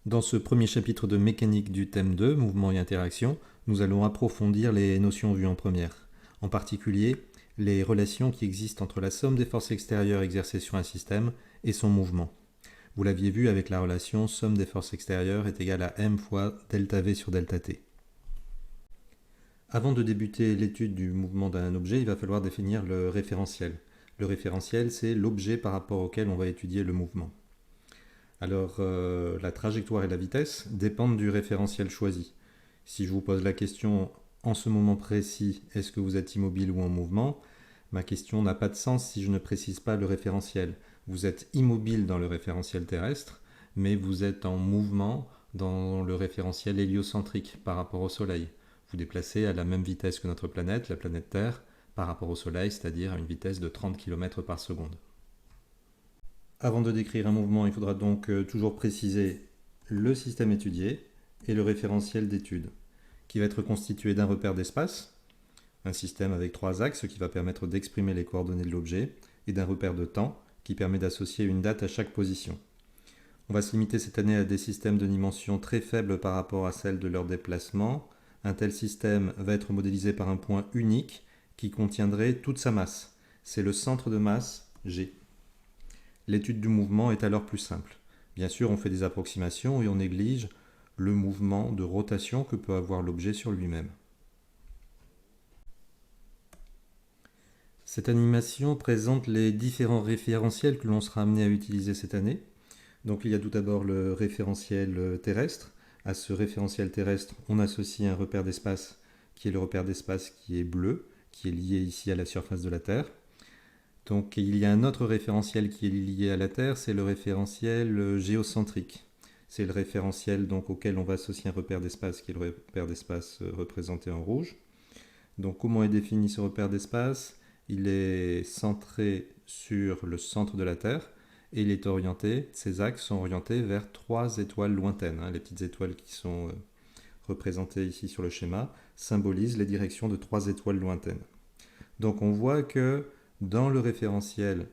Dans ce premier chapitre de mécanique du thème 2, mouvement et interaction, nous allons approfondir les notions vues en première. En particulier, les relations qui existent entre la somme des forces extérieures exercées sur un système et son mouvement. Vous l'aviez vu avec la relation somme des forces extérieures est égale à m fois delta v sur delta t. Avant de débuter l'étude du mouvement d'un objet, il va falloir définir le référentiel. Le référentiel, c'est l'objet par rapport auquel on va étudier le mouvement. Alors, la trajectoire et la vitesse dépendent du référentiel choisi. Si je vous pose la question en ce moment précis, est-ce que vous êtes immobile ou en mouvement? Ma question n'a pas de sens si je ne précise pas le référentiel. Vous êtes immobile dans le référentiel terrestre, mais vous êtes en mouvement dans le référentiel héliocentrique par rapport au Soleil. Vous déplacez à la même vitesse que notre planète, la planète Terre, par rapport au Soleil, c'est-à-dire à une vitesse de 30 km par seconde. Avant de décrire un mouvement, il faudra donc toujours préciser le système étudié et le référentiel d'étude, qui va être constitué d'un repère d'espace, un système avec 3 axes qui va permettre d'exprimer les coordonnées de l'objet, et d'un repère de temps qui permet d'associer une date à chaque position. On va se limiter cette année à des systèmes de dimension très faibles par rapport à celles de leur déplacement. Un tel système va être modélisé par un point unique qui contiendrait toute sa masse. C'est le centre de masse G. L'étude du mouvement est alors plus simple. Bien sûr, on fait des approximations et on néglige le mouvement de rotation que peut avoir l'objet sur lui-même. Cette animation présente les différents référentiels que l'on sera amené à utiliser cette année. Donc il y a tout d'abord le référentiel terrestre. À ce référentiel terrestre, on associe un repère d'espace qui est le repère d'espace qui est bleu, qui est lié ici à la surface de la Terre. Donc il y a un autre référentiel qui est lié à la Terre, c'est le référentiel géocentrique. C'est le référentiel donc, auquel on va associer un repère d'espace qui est le repère d'espace représenté en rouge. Donc comment est défini ce repère d'espace? Il est centré sur le centre de la Terre et il est orienté, ces axes sont orientés vers 3 étoiles lointaines. Les petites étoiles qui sont représentées ici sur le schéma symbolisent les directions de 3 étoiles lointaines. Donc on voit que dans le référentiel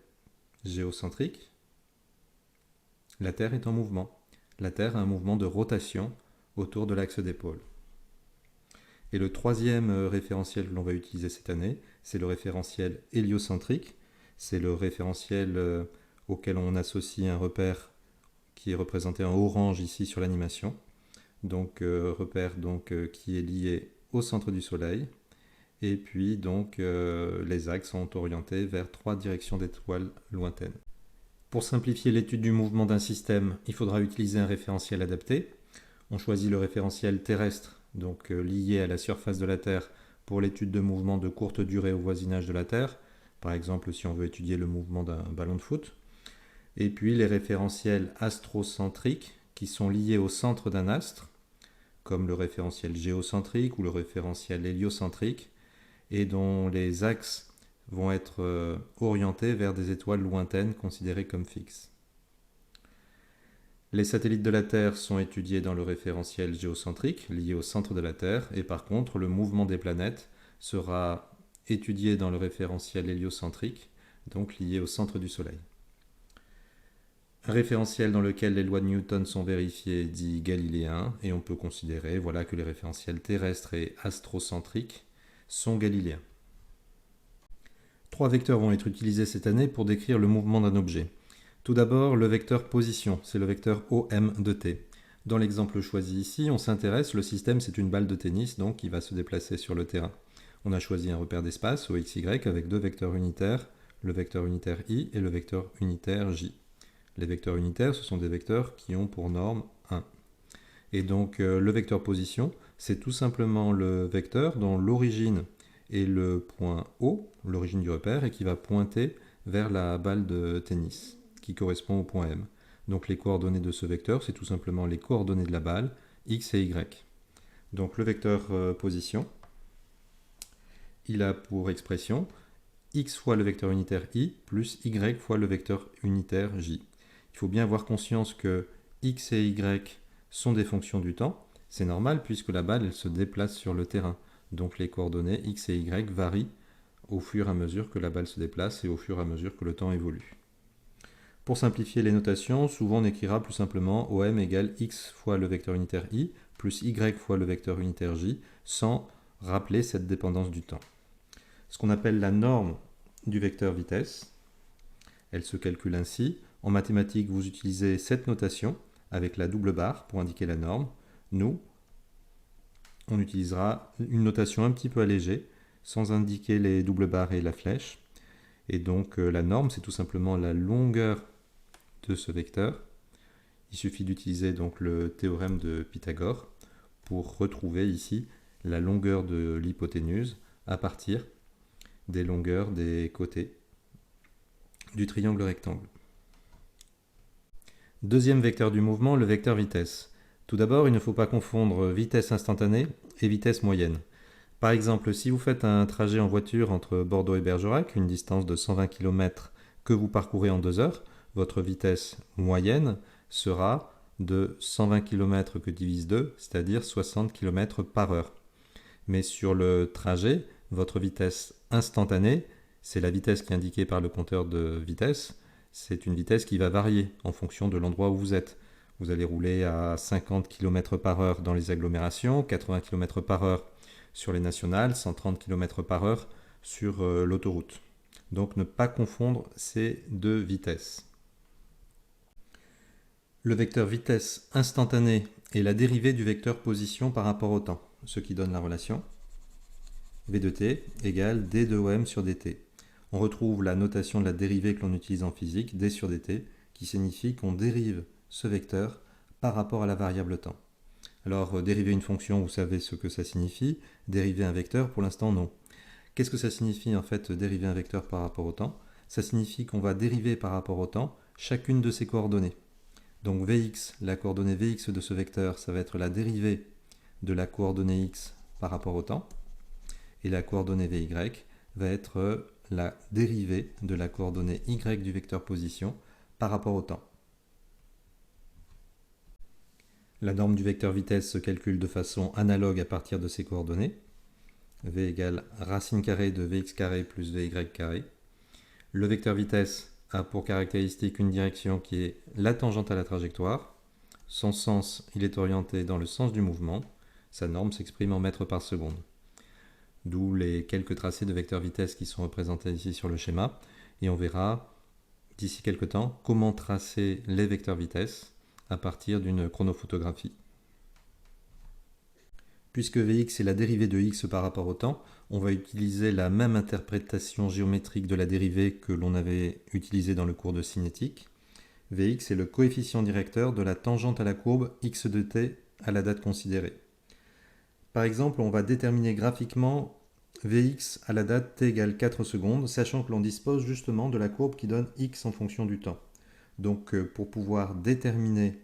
géocentrique, la Terre est en mouvement. La Terre a un mouvement de rotation autour de l'axe des pôles. Et le troisième référentiel que l'on va utiliser cette année, c'est le référentiel héliocentrique. C'est le référentiel auquel on associe un repère qui est représenté en orange ici sur l'animation. Donc repère qui est lié au centre du Soleil. Et puis donc les axes sont orientés vers 3 directions d'étoiles lointaines. Pour simplifier l'étude du mouvement d'un système, il faudra utiliser un référentiel adapté. On choisit le référentiel terrestre, donc lié à la surface de la Terre, pour l'étude de mouvements de courte durée au voisinage de la Terre, par exemple si on veut étudier le mouvement d'un ballon de foot. Et puis les référentiels astrocentriques, qui sont liés au centre d'un astre, comme le référentiel géocentrique ou le référentiel héliocentrique, et dont les axes vont être orientés vers des étoiles lointaines considérées comme fixes. Les satellites de la Terre sont étudiés dans le référentiel géocentrique, lié au centre de la Terre, et par contre, le mouvement des planètes sera étudié dans le référentiel héliocentrique, donc lié au centre du Soleil. Un référentiel dans lequel les lois de Newton sont vérifiées dit galiléen, et on peut considérer que les référentiels terrestres et astrocentriques sont galiléens. 3 vecteurs vont être utilisés cette année pour décrire le mouvement d'un objet. Tout d'abord, le vecteur position, c'est le vecteur OM de t. Dans l'exemple choisi ici, on s'intéresse, le système c'est une balle de tennis, donc qui va se déplacer sur le terrain. On a choisi un repère d'espace, OXY, avec 2 vecteurs unitaires, le vecteur unitaire I et le vecteur unitaire J. Les vecteurs unitaires, ce sont des vecteurs qui ont pour norme 1. Et donc le vecteur position, c'est tout simplement le vecteur dont l'origine est le point O, l'origine du repère, et qui va pointer vers la balle de tennis, qui correspond au point M. Donc les coordonnées de ce vecteur, c'est tout simplement les coordonnées de la balle, X et Y. Donc le vecteur position, il a pour expression X fois le vecteur unitaire I plus Y fois le vecteur unitaire J. Il faut bien avoir conscience que X et Y sont des fonctions du temps. C'est normal puisque la balle elle se déplace sur le terrain. Donc les coordonnées X et Y varient au fur et à mesure que la balle se déplace et au fur et à mesure que le temps évolue. Pour simplifier les notations, souvent on écrira plus simplement OM égale x fois le vecteur unitaire i plus y fois le vecteur unitaire j, sans rappeler cette dépendance du temps. Ce qu'on appelle la norme du vecteur vitesse, elle se calcule ainsi. En mathématiques, vous utilisez cette notation avec la double barre pour indiquer la norme. Nous, on utilisera une notation un petit peu allégée, sans indiquer les doubles barres et la flèche. Et donc la norme, c'est tout simplement la longueur de ce vecteur. Il suffit d'utiliser donc le théorème de Pythagore pour retrouver ici la longueur de l'hypoténuse à partir des longueurs des côtés du triangle rectangle. Deuxième vecteur du mouvement, le vecteur vitesse. Tout d'abord, il ne faut pas confondre vitesse instantanée et vitesse moyenne. Par exemple, si vous faites un trajet en voiture entre Bordeaux et Bergerac, une distance de 120 km que vous parcourez en 2 heures, votre vitesse moyenne sera de 120 km que divise 2, c'est-à-dire 60 km par heure. Mais sur le trajet, votre vitesse instantanée, c'est la vitesse qui est indiquée par le compteur de vitesse, c'est une vitesse qui va varier en fonction de l'endroit où vous êtes. Vous allez rouler à 50 km par heure dans les agglomérations, 80 km par heure sur les nationales, 130 km par heure sur l'autoroute. Donc ne pas confondre ces deux vitesses. Le vecteur vitesse instantanée est la dérivée du vecteur position par rapport au temps, ce qui donne la relation v de t égale d de om sur dt. On retrouve la notation de la dérivée que l'on utilise en physique, d sur dt, qui signifie qu'on dérive ce vecteur par rapport à la variable temps. Alors, dériver une fonction, vous savez ce que ça signifie. Dériver un vecteur, pour l'instant, non. Qu'est-ce que ça signifie, en fait, dériver un vecteur par rapport au temps? Ça signifie qu'on va dériver par rapport au temps chacune de ses coordonnées. Donc, Vx, la coordonnée Vx de ce vecteur, ça va être la dérivée de la coordonnée x par rapport au temps. Et la coordonnée Vy va être la dérivée de la coordonnée y du vecteur position par rapport au temps. La norme du vecteur vitesse se calcule de façon analogue à partir de ces coordonnées. V égale racine carrée de Vx carré plus Vy carré. Le vecteur vitesse a pour caractéristique une direction qui est la tangente à la trajectoire. Son sens, il est orienté dans le sens du mouvement. Sa norme s'exprime en mètres par seconde. D'où les quelques tracés de vecteur vitesse qui sont représentés ici sur le schéma. Et on verra d'ici quelques temps comment tracer les vecteurs vitesse à partir d'une chronophotographie. Puisque Vx est la dérivée de x par rapport au temps, on va utiliser la même interprétation géométrique de la dérivée que l'on avait utilisée dans le cours de cinétique. Vx est le coefficient directeur de la tangente à la courbe x de t à la date considérée. Par exemple, on va déterminer graphiquement Vx à la date t égale 4 secondes, sachant que l'on dispose justement de la courbe qui donne x en fonction du temps. Donc pour pouvoir déterminer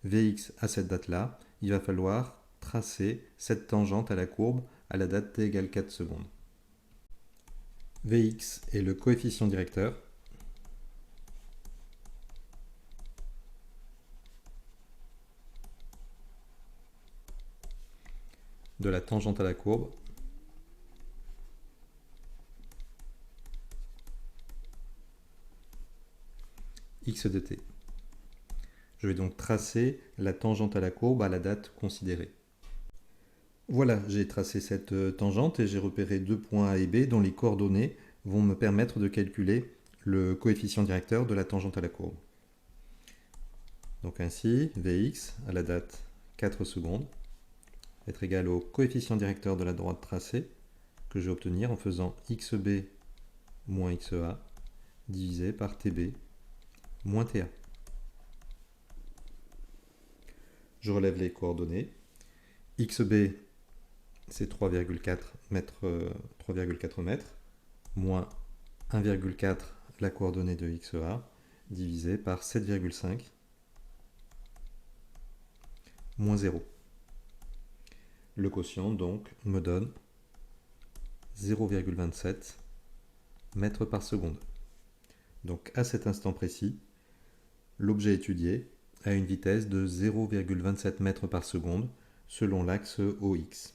Vx à cette date-là, il va falloir tracer cette tangente à la courbe à la date t égale 4 secondes. Vx est le coefficient directeur de la tangente à la courbe x de t. Je vais donc tracer la tangente à la courbe à la date considérée. Voilà, j'ai tracé cette tangente et j'ai repéré deux points A et B dont les coordonnées vont me permettre de calculer le coefficient directeur de la tangente à la courbe. Donc ainsi, Vx à la date 4 secondes va être égal au coefficient directeur de la droite tracée que je vais obtenir en faisant xb moins xa divisé par tb moins ta. Je relève les coordonnées. xb, c'est 3,4 mètres, moins 1,4 la coordonnée de xa, divisé par 7,5, moins 0. Le quotient, donc, me donne 0,27 mètres par seconde. Donc, à cet instant précis, l'objet étudié a une vitesse de 0,27 mètres par seconde selon l'axe OX.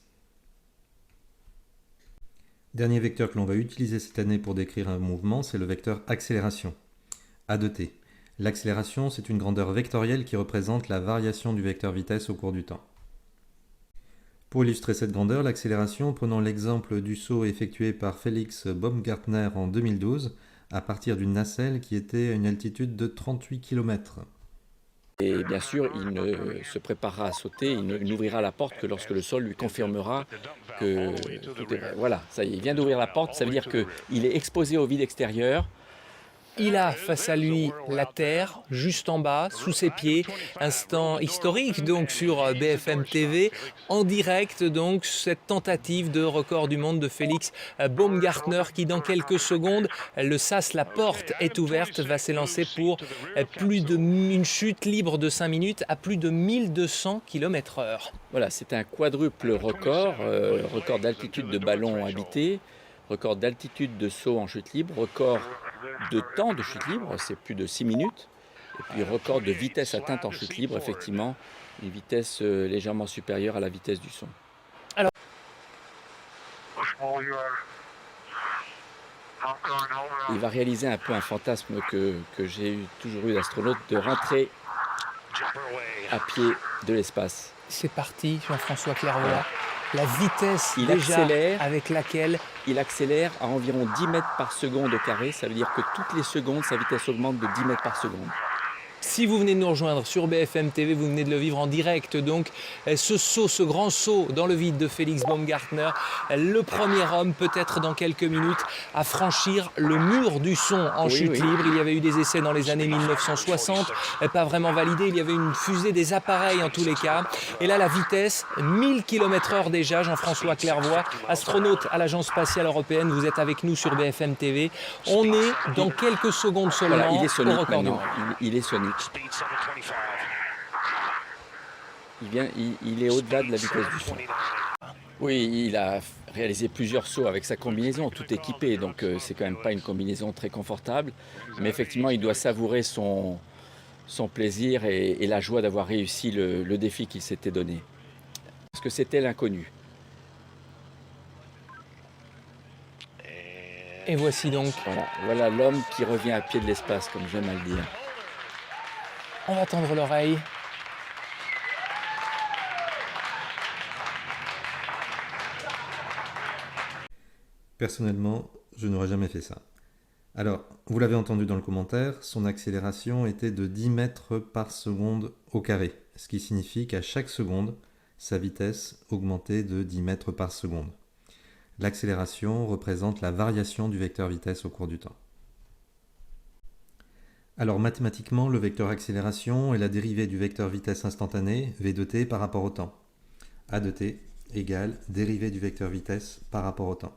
Dernier vecteur que l'on va utiliser cette année pour décrire un mouvement, c'est le vecteur accélération, A de t. L'accélération, c'est une grandeur vectorielle qui représente la variation du vecteur vitesse au cours du temps. Pour illustrer cette grandeur, l'accélération, prenons l'exemple du saut effectué par Felix Baumgartner en 2012 à partir d'une nacelle qui était à une altitude de 38 km. Et bien sûr, il ne se préparera à sauter, il n'ouvrira la porte que lorsque le sol lui confirmera que tout est prêt. Voilà, ça y est, il vient d'ouvrir la porte, ça veut dire qu'il est exposé au vide extérieur. Il a face à lui la terre, juste en bas, sous ses pieds. Instant historique donc sur BFM TV, en direct donc cette tentative de record du monde de Felix Baumgartner qui dans quelques secondes, le sas, la porte est ouverte, va s'élancer pour une chute libre de 5 minutes à plus de 1200 km/h. Voilà, c'est un quadruple record, record d'altitude de ballon habité, record d'altitude de saut en chute libre, record de temps de chute libre, c'est plus de 6 minutes, et puis record de vitesse atteinte en chute libre, effectivement, une vitesse légèrement supérieure à la vitesse du son. Alors, il va réaliser un peu un fantasme que j'ai toujours eu d'astronaute, de rentrer à pied de l'espace. c'est parti, Jean-François Clairvoy. La vitesse Il déjà accélère. avec laquelle Il accélère à environ 10 mètres par seconde au carré, ça veut dire que toutes les secondes, sa vitesse augmente de 10 mètres par seconde. Si vous venez de nous rejoindre sur BFM TV, vous venez de le vivre en direct, donc ce saut, ce grand saut dans le vide de Felix Baumgartner, le premier homme peut-être dans quelques minutes à franchir le mur du son en chute libre. Il y avait eu des essais dans les années 1960, pas vraiment validés, il y avait une fusée des appareils en tous les cas. Et là la vitesse, 1000 km/h déjà, Jean-François Clairvoy, astronaute à l'Agence spatiale européenne, vous êtes avec nous sur BFM TV. On est dans quelques secondes seulement voilà, il est sonique au record du monde. Il est sonique. Il est au-delà de la vitesse du son. Oui, il a réalisé plusieurs sauts avec sa combinaison, tout équipé, donc c'est quand même pas une combinaison très confortable. Mais effectivement, il doit savourer son plaisir et la joie d'avoir réussi le défi qu'il s'était donné. Parce que c'était l'inconnu. Et voici donc. Voilà l'homme qui revient à pied de l'espace, comme j'aime à le dire. On va tendre l'oreille. Personnellement, je n'aurais jamais fait ça. Alors, vous l'avez entendu dans le commentaire, son accélération était de 10 mètres par seconde au carré, ce qui signifie qu'à chaque seconde, sa vitesse augmentait de 10 mètres par seconde. L'accélération représente la variation du vecteur vitesse au cours du temps. Alors mathématiquement, le vecteur accélération est la dérivée du vecteur vitesse instantanée, v de t, par rapport au temps. A de t égale dérivée du vecteur vitesse par rapport au temps.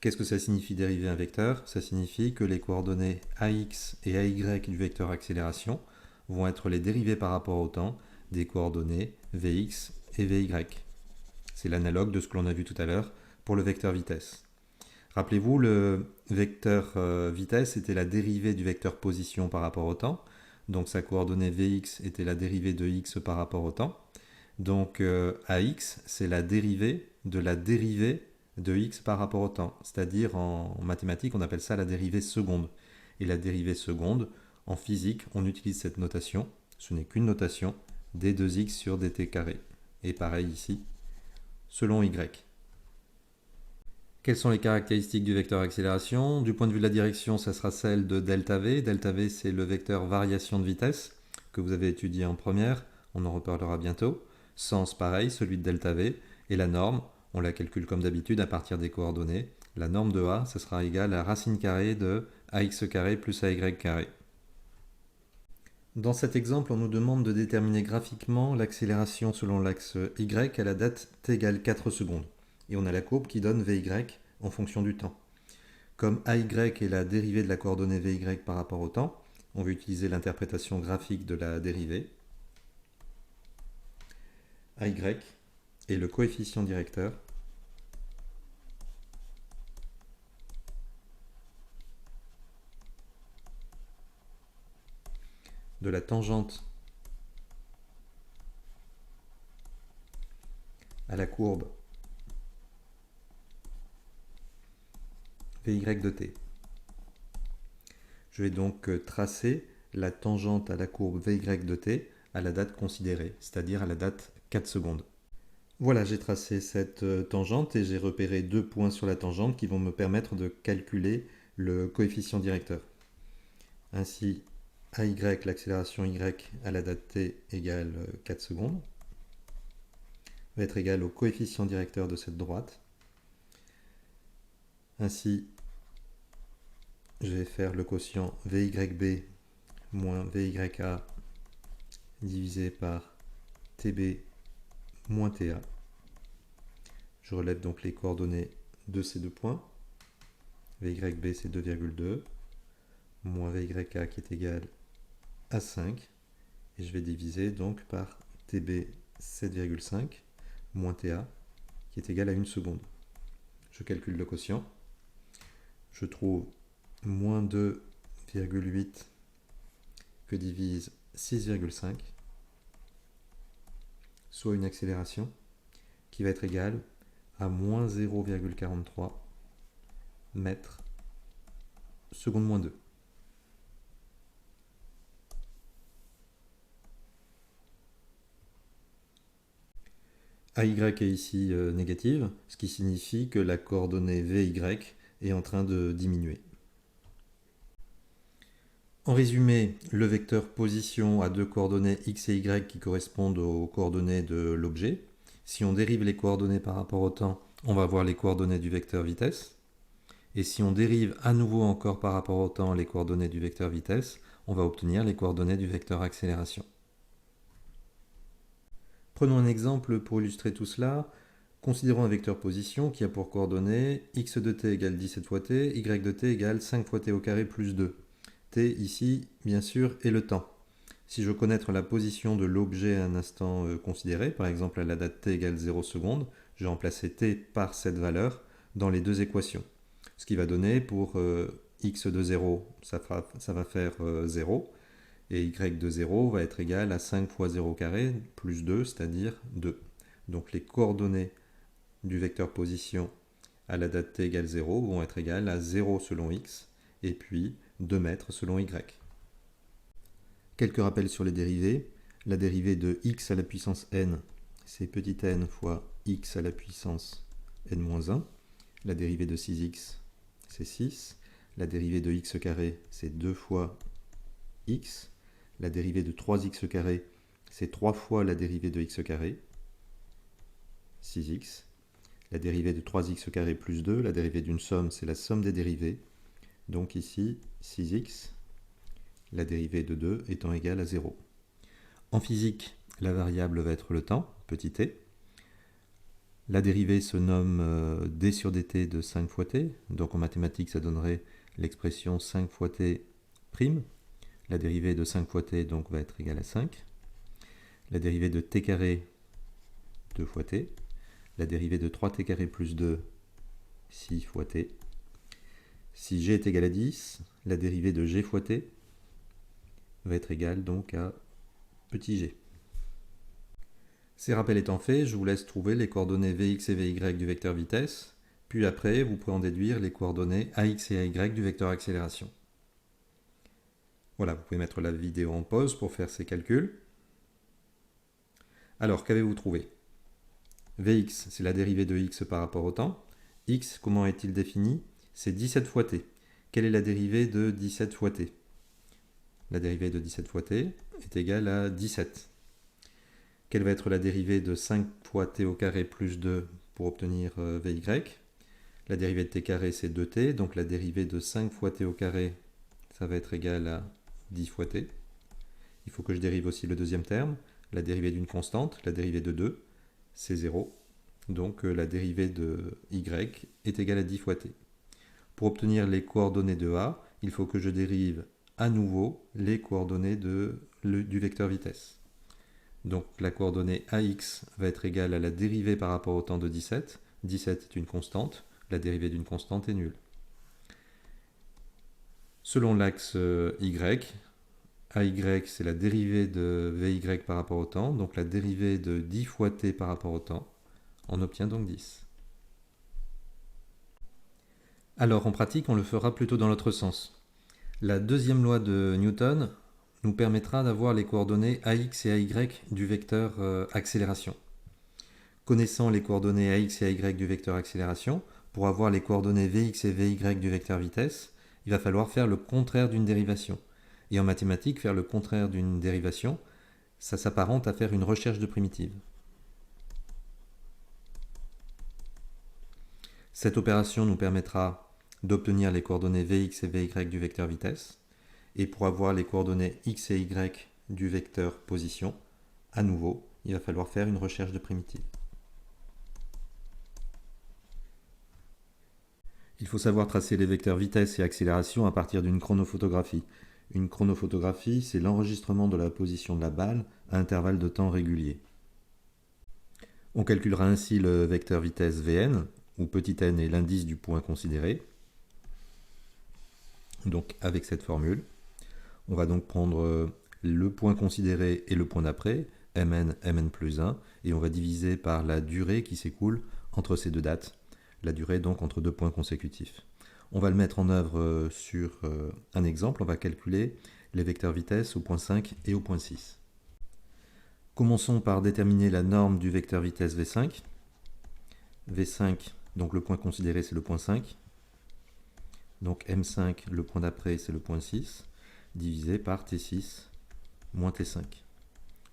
Qu'est-ce que ça signifie dériver un vecteur? Ça signifie que les coordonnées ax et ay du vecteur accélération vont être les dérivées par rapport au temps des coordonnées vx et vy. C'est l'analogue de ce que l'on a vu tout à l'heure pour le vecteur vitesse. Rappelez-vous, le vecteur vitesse était la dérivée du vecteur position par rapport au temps. Donc sa coordonnée Vx était la dérivée de x par rapport au temps. Donc AX, c'est la dérivée de x par rapport au temps. C'est-à-dire en mathématiques, on appelle ça la dérivée seconde. Et la dérivée seconde, en physique, on utilise cette notation. Ce n'est qu'une notation, d2x sur dt carré. Et pareil ici, selon y. Quelles sont les caractéristiques du vecteur accélération? Du point de vue de la direction, ça sera celle de delta v. Delta v, c'est le vecteur variation de vitesse que vous avez étudié en première. On en reparlera bientôt. Sens, pareil, celui de delta v. Et la norme, on la calcule comme d'habitude à partir des coordonnées. La norme de a, ça sera égal à racine carrée de ax carré plus ay carré. Dans cet exemple, on nous demande de déterminer graphiquement l'accélération selon l'axe y à la date t égale 4 secondes. Et on a la courbe qui donne vy en fonction du temps. Comme ay est la dérivée de la coordonnée vy par rapport au temps, on va utiliser l'interprétation graphique de la dérivée. Ay est le coefficient directeur de la tangente à la courbe vy de t. Je vais donc tracer la tangente à la courbe Vy de t à la date considérée, c'est-à-dire à la date 4 secondes. Voilà, j'ai tracé cette tangente et j'ai repéré 2 points sur la tangente qui vont me permettre de calculer le coefficient directeur. Ainsi, AY, l'accélération Y à la date t égale 4 secondes, va être égal au coefficient directeur de cette droite. Ainsi, je vais faire le quotient VYB moins VYA divisé par TB moins TA. Je relève donc les coordonnées de ces 2 points. VYB c'est 2,2 moins VYA qui est égal à 5. Et je vais diviser donc par TB 7,5 moins TA qui est égal à 1 seconde. Je calcule le quotient. Je trouve moins 2,8 que divise 6,5, soit une accélération qui va être égale à moins 0,43 mètres seconde moins 2. AY est ici négative, ce qui signifie que la coordonnée VY est en train de diminuer. En résumé, le vecteur position a 2 coordonnées x et y qui correspondent aux coordonnées de l'objet. Si on dérive les coordonnées par rapport au temps, on va avoir les coordonnées du vecteur vitesse. Et si on dérive à nouveau encore par rapport au temps les coordonnées du vecteur vitesse, on va obtenir les coordonnées du vecteur accélération. Prenons un exemple pour illustrer tout cela. Considérons un vecteur position qui a pour coordonnées x de t égale 17 fois t, y de t égale 5 fois t au carré plus 2. T ici, bien sûr, est le temps. Si je veux connaître la position de l'objet à un instant considéré, par exemple à la date t égale 0 secondes, je vais remplacer t par cette valeur dans les 2 équations. Ce qui va donner pour x de 0, ça va faire 0, et y de 0 va être égal à 5 fois 0 carré plus 2, c'est-à-dire 2. Donc les coordonnées du vecteur position à la date t égale 0 vont être égales à 0 selon x, et puis 2 mètres selon y. Quelques rappels sur les dérivées. La dérivée de x à la puissance n, c'est petit n fois x à la puissance n-1. La dérivée de 6x, c'est 6. La dérivée de x carré, c'est 2 fois x. La dérivée de 3x carré, c'est 3 fois la dérivée de x carré, 6x. La dérivée de 3x carré plus 2, la dérivée d'une somme, c'est la somme des dérivées. Donc ici, 6x, la dérivée de 2 étant égale à 0. En physique, la variable va être le temps, petit t. La dérivée se nomme d sur dt de 5 fois t. Donc en mathématiques, ça donnerait l'expression 5 fois t prime. La dérivée de 5 fois t donc, va être égale à 5. La dérivée de t carré, 2 fois t. La dérivée de 3t carré plus 2, 6 fois t. Si g est égal à 10, la dérivée de g fois t va être égale donc à petit g. Ces rappels étant faits, je vous laisse trouver les coordonnées Vx et Vy du vecteur vitesse, puis après vous pourrez en déduire les coordonnées Ax et Ay du vecteur accélération. Voilà, vous pouvez mettre la vidéo en pause pour faire ces calculs. Alors, qu'avez-vous trouvé? Vx, c'est la dérivée de x par rapport au temps. X, comment est-il défini? C'est 17 fois t. Quelle est la dérivée de 17 fois t? La dérivée de 17 fois t est égale à 17. Quelle va être la dérivée de 5 fois t au carré plus 2 pour obtenir Vy? La dérivée de t carré, c'est 2t, donc la dérivée de 5 fois t au carré, ça va être égal à 10 fois t. Il faut que je dérive aussi le deuxième terme, la dérivée d'une constante, la dérivée de 2, c'est 0. Donc la dérivée de y est égale à 10 fois t. Pour obtenir les coordonnées de A, il faut que je dérive à nouveau les coordonnées du vecteur vitesse. Donc la coordonnée AX va être égale à la dérivée par rapport au temps de 17. 17 est une constante, la dérivée d'une constante est nulle. Selon l'axe Y, AY c'est la dérivée de VY par rapport au temps, donc la dérivée de 10 fois t par rapport au temps, on obtient donc 10. Alors en pratique, on le fera plutôt dans l'autre sens. La deuxième loi de Newton nous permettra d'avoir les coordonnées AX et AY du vecteur accélération. Connaissant les coordonnées AX et AY du vecteur accélération, pour avoir les coordonnées Vx et Vy du vecteur vitesse, il va falloir faire le contraire d'une dérivation. Et en mathématiques, faire le contraire d'une dérivation, ça s'apparente à faire une recherche de primitives. Cette opération nous permettra d'obtenir les coordonnées Vx et Vy du vecteur vitesse. Et pour avoir les coordonnées x et y du vecteur position, à nouveau, il va falloir faire une recherche de primitives. Il faut savoir tracer les vecteurs vitesse et accélération à partir d'une chronophotographie. Une chronophotographie, c'est l'enregistrement de la position de la balle à intervalles de temps réguliers. On calculera ainsi le vecteur vitesse Vn, où petit n est l'indice du point considéré. Donc avec cette formule, on va donc prendre le point considéré et le point d'après, mn plus 1, et on va diviser par la durée qui s'écoule entre ces deux dates. La durée donc entre deux points consécutifs. On va le mettre en œuvre sur un exemple. On va calculer les vecteurs vitesse au point 5 et au point 6. Commençons par déterminer la norme du vecteur vitesse V5. V5, donc le point considéré, c'est le point 5. Donc M5, le point d'après, c'est le point 6, divisé par T6 moins T5.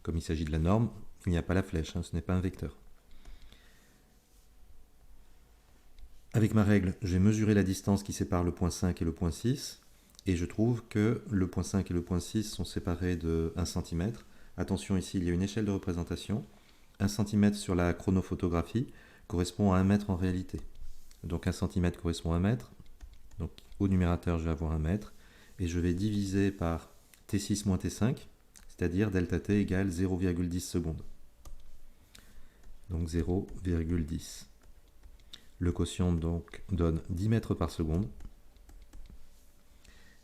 Comme il s'agit de la norme, il n'y a pas la flèche, ce n'est pas un vecteur. Avec ma règle, j'ai mesuré la distance qui sépare le point 5 et le point 6, et je trouve que le point 5 et le point 6 sont séparés de 1 cm. Attention, ici, il y a une échelle de représentation. 1 cm sur la chronophotographie correspond à 1 mètre en réalité. Donc 1 cm correspond à 1 mètre. Donc au numérateur, je vais avoir 1 mètre, et je vais diviser par T6 moins T5, c'est-à-dire delta T égale 0,10 secondes. Donc 0,10. Le quotient donc donne 10 mètres par seconde.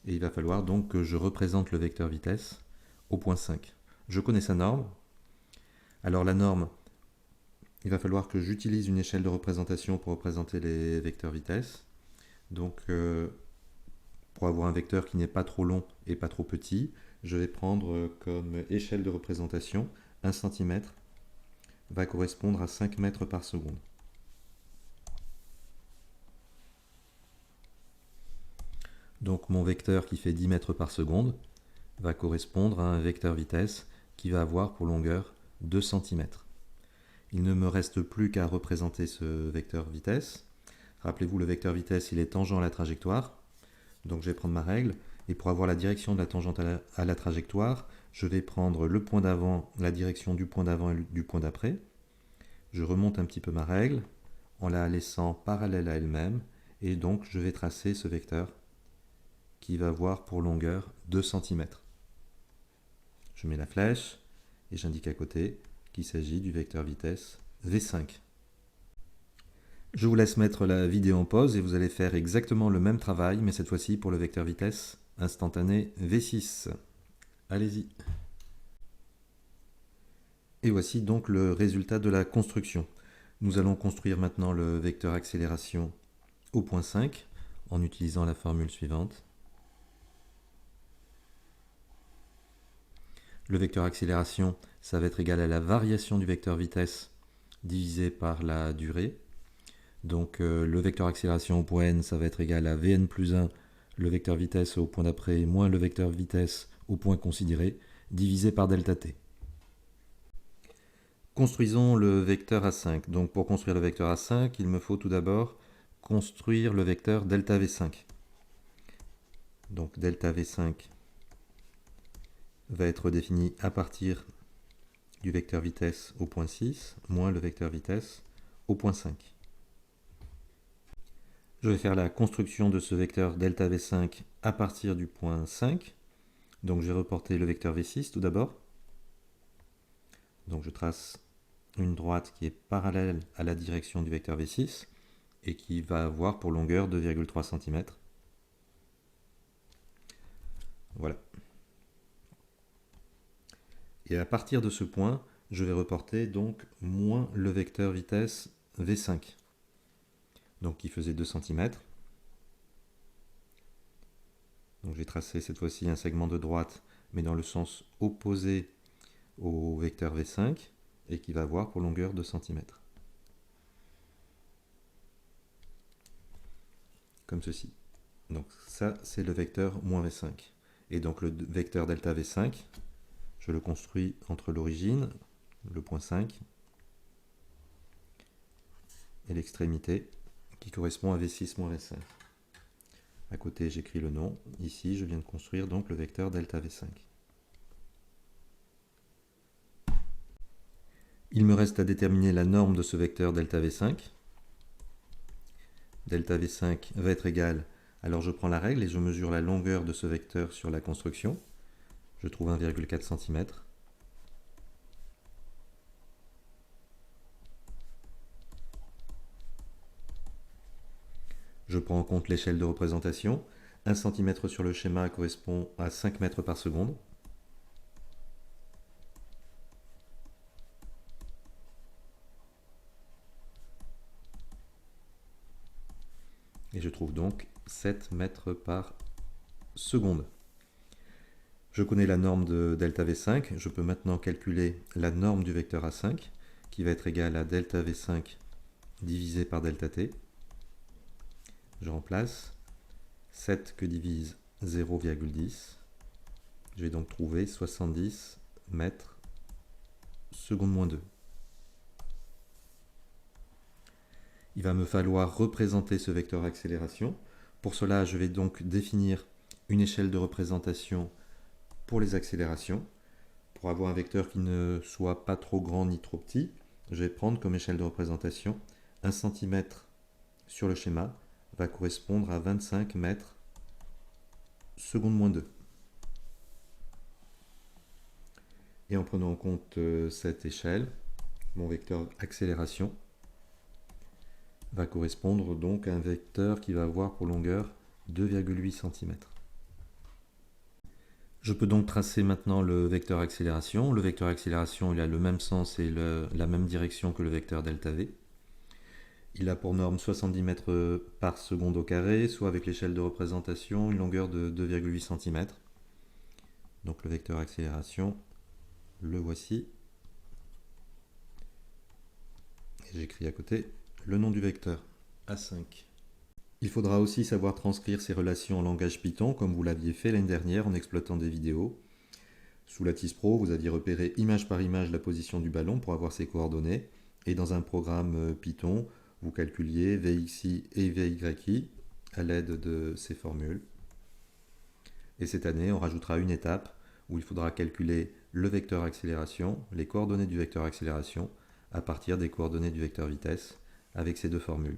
Et il va falloir donc que je représente le vecteur vitesse au point 5. Je connais sa norme. Alors la norme, il va falloir que j'utilise une échelle de représentation pour représenter les vecteurs vitesse. Donc pour avoir un vecteur qui n'est pas trop long et pas trop petit, je vais prendre comme échelle de représentation 1 cm va correspondre à 5 mètres par seconde. Donc mon vecteur qui fait 10 mètres par seconde va correspondre à un vecteur vitesse qui va avoir pour longueur 2 cm. Il ne me reste plus qu'à représenter ce vecteur vitesse. Rappelez-vous, le vecteur vitesse, il est tangent à la trajectoire. Donc je vais prendre ma règle, et pour avoir la direction de la tangente à la trajectoire, je vais prendre le point d'avant, la direction du point d'avant et du point d'après. Je remonte un petit peu ma règle, en la laissant parallèle à elle-même, et donc je vais tracer ce vecteur qui va avoir pour longueur 2 cm. Je mets la flèche et j'indique à côté qu'il s'agit du vecteur vitesse V5. Je vous laisse mettre la vidéo en pause et vous allez faire exactement le même travail, mais cette fois-ci pour le vecteur vitesse instantané V6. Allez-y. Et voici donc le résultat de la construction. Nous allons construire maintenant le vecteur accélération au point 5 en utilisant la formule suivante. Le vecteur accélération, ça va être égal à la variation du vecteur vitesse divisé par la durée. Donc le vecteur accélération au point n, ça va être égal à Vn plus 1, le vecteur vitesse au point d'après, moins le vecteur vitesse au point considéré, divisé par delta t. Construisons le vecteur A5. Donc pour construire le vecteur A5, il me faut tout d'abord construire le vecteur delta V5. Donc delta V5 va être défini à partir du vecteur vitesse au point 6, moins le vecteur vitesse au point 5. Je vais faire la construction de ce vecteur delta V5 à partir du point 5. Donc je vais reporter le vecteur V6 tout d'abord. Donc je trace une droite qui est parallèle à la direction du vecteur V6 et qui va avoir pour longueur 2,3 cm. Voilà. Et à partir de ce point, je vais reporter donc moins le vecteur vitesse V5, donc qui faisait 2 cm. Donc j'ai tracé cette fois-ci un segment de droite mais dans le sens opposé au vecteur V5 et qui va avoir pour longueur 2 cm. Comme ceci. Donc ça, c'est le vecteur moins V5. Et donc le vecteur delta V5, je le construis entre l'origine, le point 5, et l'extrémité qui correspond à V6 moins V5. À côté, j'écris le nom. Ici, je viens de construire donc le vecteur delta V5. Il me reste à déterminer la norme de ce vecteur delta V5. Delta V5 va être égal, alors je prends la règle et je mesure la longueur de ce vecteur sur la construction. Je trouve 1,4 cm. Je prends en compte l'échelle de représentation. 1 cm sur le schéma correspond à 5 mètres par seconde. Et je trouve donc 7 mètres par seconde. Je connais la norme de delta V5. Je peux maintenant calculer la norme du vecteur A5 qui va être égale à delta V5 divisé par delta T. Je remplace 7 que divise 0,10. Je vais donc trouver 70 mètres seconde moins 2. Il va me falloir représenter ce vecteur accélération. Pour cela, je vais donc définir une échelle de représentation pour les accélérations. Pour avoir un vecteur qui ne soit pas trop grand ni trop petit, je vais prendre comme échelle de représentation 1 cm sur le schéma va correspondre à 25 mètres seconde moins 2. Et en prenant en compte cette échelle, mon vecteur accélération va correspondre donc à un vecteur qui va avoir pour longueur 2,8 cm. Je peux donc tracer maintenant le vecteur accélération. Le vecteur accélération, il a le même sens et la même direction que le vecteur delta V. Il a pour norme 70 mètres par seconde au carré, soit avec l'échelle de représentation, une longueur de 2,8 cm. Donc le vecteur accélération, le voici. Et j'écris à côté le nom du vecteur, A5. Il faudra aussi savoir transcrire ces relations en langage Python, comme vous l'aviez fait l'année dernière en exploitant des vidéos. Sous Lattice Pro, vous aviez repéré image par image la position du ballon pour avoir ses coordonnées. Et dans un programme Python, vous calculiez Vxi et Vyi à l'aide de ces formules. Et cette année, on rajoutera une étape où il faudra calculer le vecteur accélération, les coordonnées du vecteur accélération, à partir des coordonnées du vecteur vitesse, avec ces deux formules.